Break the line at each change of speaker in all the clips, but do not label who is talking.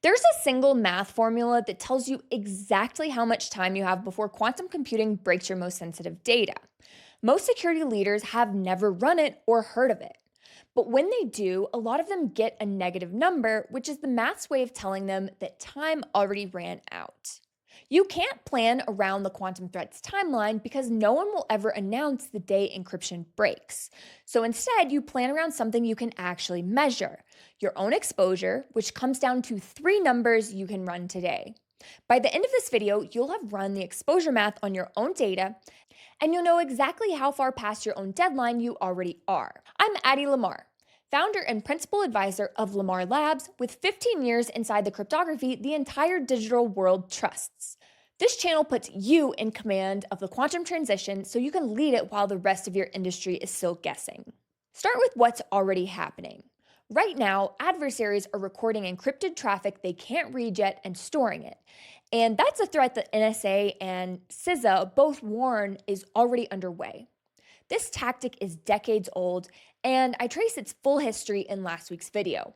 There's a single math formula that tells you exactly how much time you have before quantum computing breaks your most sensitive data. Most security leaders have never run it or heard of it. But when they do, a lot of them get a negative number, which is the math's way of telling them that time already ran out. You can't plan around the quantum threat's timeline because no one will ever announce the day encryption breaks. So instead, you plan around something you can actually measure: your own exposure, which comes down to three numbers you can run today. By the end of this video, you'll have run the exposure math on your own data, and you'll know exactly how far past your own deadline you already are. I'm Addie Lamar, founder and principal advisor of Lamar Labs. With 15 years inside the cryptography the entire digital world trusts. This channel puts you in command of the quantum transition so you can lead it while the rest of your industry is still guessing. Start with what's already happening. Right now, adversaries are recording encrypted traffic they can't read yet and storing it. And that's a threat that NSA and CISA both warn is already underway. This tactic is decades old, and I trace its full history in last week's video.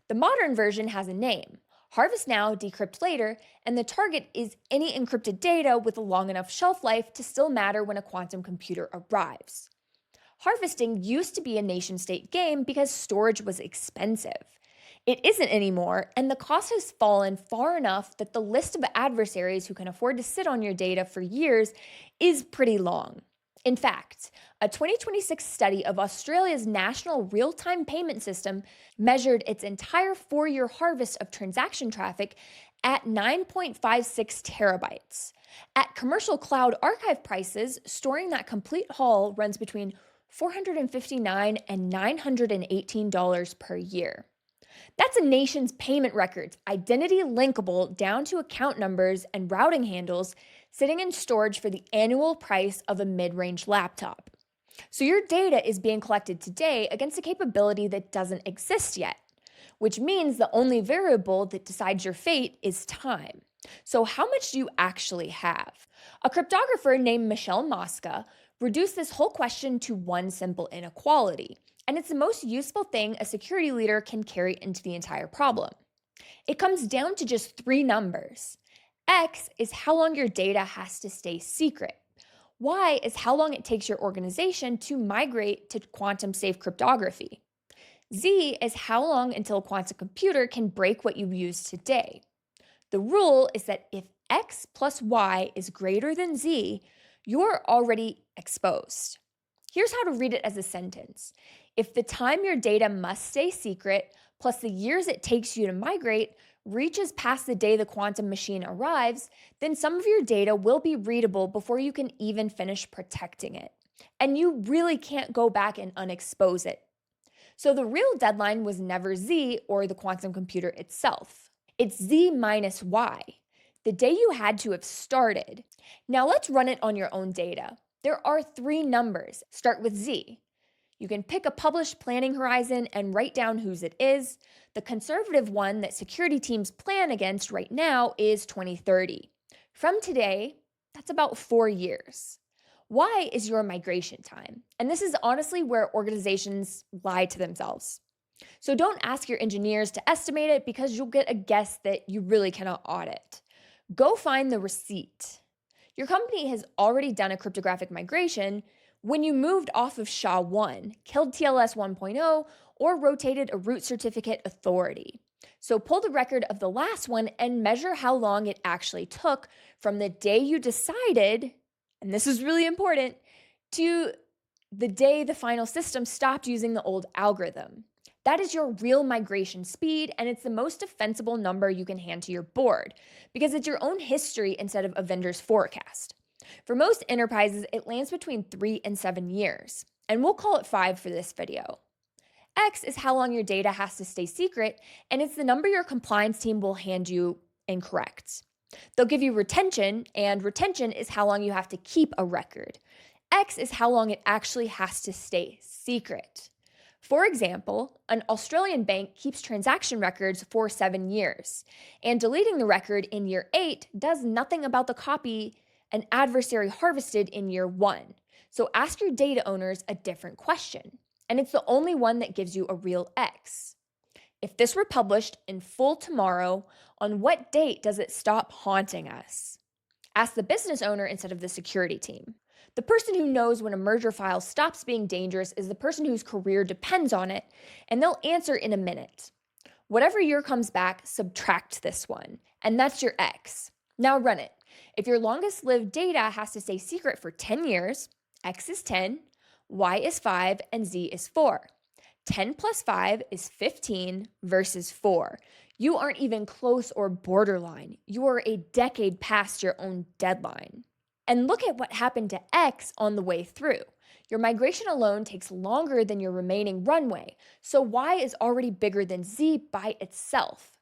The modern version has a name: Harvest Now, Decrypt Later, and the target is any encrypted data with a long enough shelf life to still matter when a quantum computer arrives. Harvesting used to be a nation state game because storage was expensive. It isn't anymore, and the cost has fallen far enough that the list of adversaries who can afford to sit on your data for years is pretty long. In fact, a 2026 study of Australia's national real time payment system measured its entire 4-year harvest of transaction traffic at 9.56 terabytes. At commercial cloud archive prices, storing that complete haul runs between $459 and $918 per year. That's a nation's payment records, identity linkable down to account numbers and routing handles, sitting in storage for the annual price of a mid range laptop. So your data is being collected today against a capability that doesn't exist yet, which means the only variable that decides your fate is time. So, how much do you actually have? A cryptographer named Michele Mosca reduced this whole question to one simple inequality, and it's the most useful thing a security leader can carry into the entire problem. It comes down to just three numbers. X is how long your data has to stay secret. Y is how long it takes your organization to migrate to quantum safe cryptography. Z is how long until a quantum computer can break what you use today. The rule is that if X plus Y is greater than Z, you're already exposed. Here's how to read it as a sentence. If the time your data must stay secret, plus the years it takes you to migrate, reaches past the day the quantum machine arrives, then some of your data will be readable before you can even finish protecting it. And you really can't go back and unexpose it. So the real deadline was never Z or the quantum computer itself. It's Z minus Y, the day you had to have started. Now let's run it on your own data. There are three numbers. Start with Z. You can pick a published planning horizon and write down whose it is. The conservative one that security teams plan against right now is 2030. From today, that's about 4 years. Y is your migration time. And this is honestly where organizations lie to themselves. So don't ask your engineers to estimate it because you'll get a guess that you really cannot audit. Go find the receipt. Your company has already done a cryptographic migration when you moved off of SHA-1, killed TLS 1.0, or rotated a root certificate authority. So pull the record of the last one and measure how long it actually took from the day you decided, and this is really important, to the day the final system stopped using the old algorithm. That is your real migration speed, and it's the most defensible number you can hand to your board because it's your own history instead of a vendor's forecast. For most enterprises, it lands between 3 and 7 years, and we'll call it 5 for this video. X is how long your data has to stay secret, and it's the number your compliance team will hand you incorrect. They'll give you retention, and retention is how long you have to keep a record. X is how long it actually has to stay secret. For example, an Australian bank keeps transaction records for 7 years, and deleting the record in year 8 does nothing about the copy an adversary harvested in year 1. So ask your data owners a different question, and it's the only one that gives you a real X. If this were published in full tomorrow, on what date does it stop haunting us? Ask the business owner instead of the security team. The person who knows when a merger file stops being dangerous is the person whose career depends on it, and they'll answer in a minute. Whatever year comes back, subtract this one, and that's your X. Now run it. If your longest lived data has to stay secret for 10 years, X is 10, Y is 5, and Z is 4. 10 plus 5 is 15 versus 4. You aren't even close or borderline. You are a decade past your own deadline. And look at what happened to X on the way through. Your migration alone takes longer than your remaining runway, so Y is already bigger than Z by itself.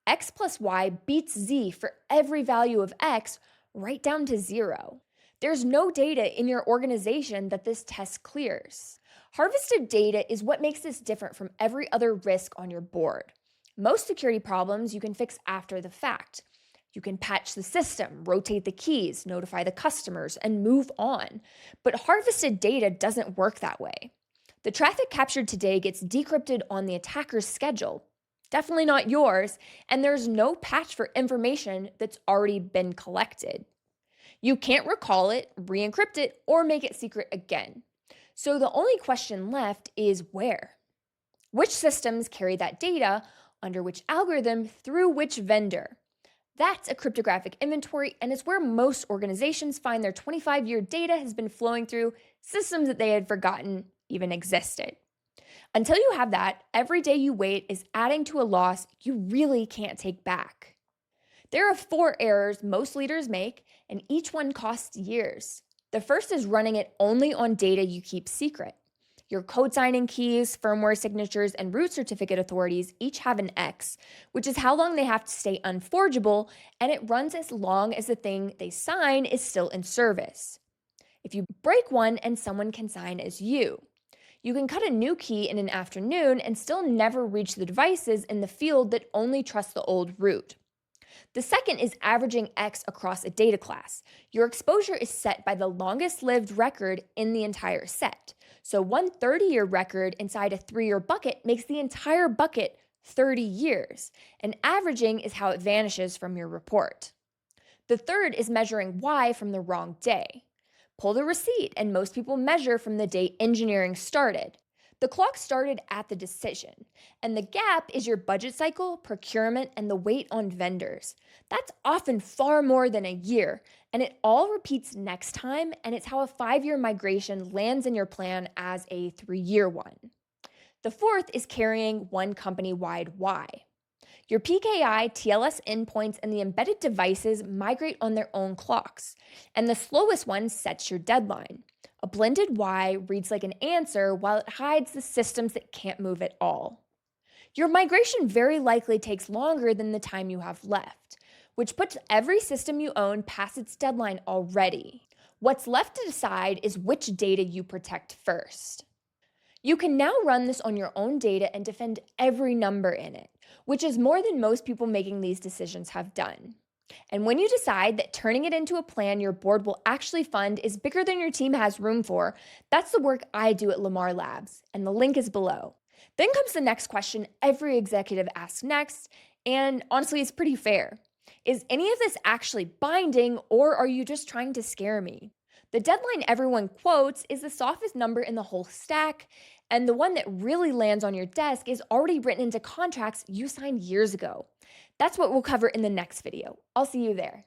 X plus Y beats Z for every value of X right down to 0. There's no data in your organization that this test clears. Harvested data is what makes this different from every other risk on your board. Most security problems you can fix after the fact. You can patch the system, rotate the keys, notify the customers, and move on. But harvested data doesn't work that way. The traffic captured today gets decrypted on the attacker's schedule. Definitely not yours, and there's no patch for information that's already been collected. You can't recall it, re-encrypt it, or make it secret again. So the only question left is where? Which systems carry that data, under which algorithm, through which vendor? That's a cryptographic inventory, and it's where most organizations find their 25-year data has been flowing through systems that they had forgotten even existed. Until you have that, every day you wait is adding to a loss you really can't take back. There are 4 errors most leaders make, and each one costs years. The first is running it only on data you keep secret. Your code signing keys, firmware signatures, and root certificate authorities each have an X, which is how long they have to stay unforgeable, and it runs as long as the thing they sign is still in service. If you break one and someone can sign as you can cut a new key in an afternoon and still never reach the devices in the field that only trust the old root. The second is averaging X across a data class. Your exposure is set by the longest lived record in the entire set. So one 30-year record inside a 3-year bucket makes the entire bucket 30 years, and averaging is how it vanishes from your report. The third is measuring Y from the wrong day. Pull the receipt, and most people measure from the day engineering started. The clock started at the decision, and the gap is your budget cycle, procurement, and the wait on vendors. That's often far more than a year, and it all repeats next time, and it's how a 5-year migration lands in your plan as a 3-year one. The fourth is carrying one company-wide Y. Your PKI, TLS endpoints, and the embedded devices migrate on their own clocks, and the slowest one sets your deadline. A blended Y reads like an answer while it hides the systems that can't move at all. Your migration very likely takes longer than the time you have left, which puts every system you own past its deadline already. What's left to decide is which data you protect first. You can now run this on your own data and defend every number in it, which is more than most people making these decisions have done. And when you decide that turning it into a plan your board will actually fund is bigger than your team has room for, that's the work I do at Lamar Labs, and the link is below. Then comes the next question every executive asks next, and honestly, it's pretty fair. Is any of this actually binding, or are you just trying to scare me? The deadline everyone quotes is the softest number in the whole stack, and the one that really lands on your desk is already written into contracts you signed years ago. That's what we'll cover in the next video. I'll see you there.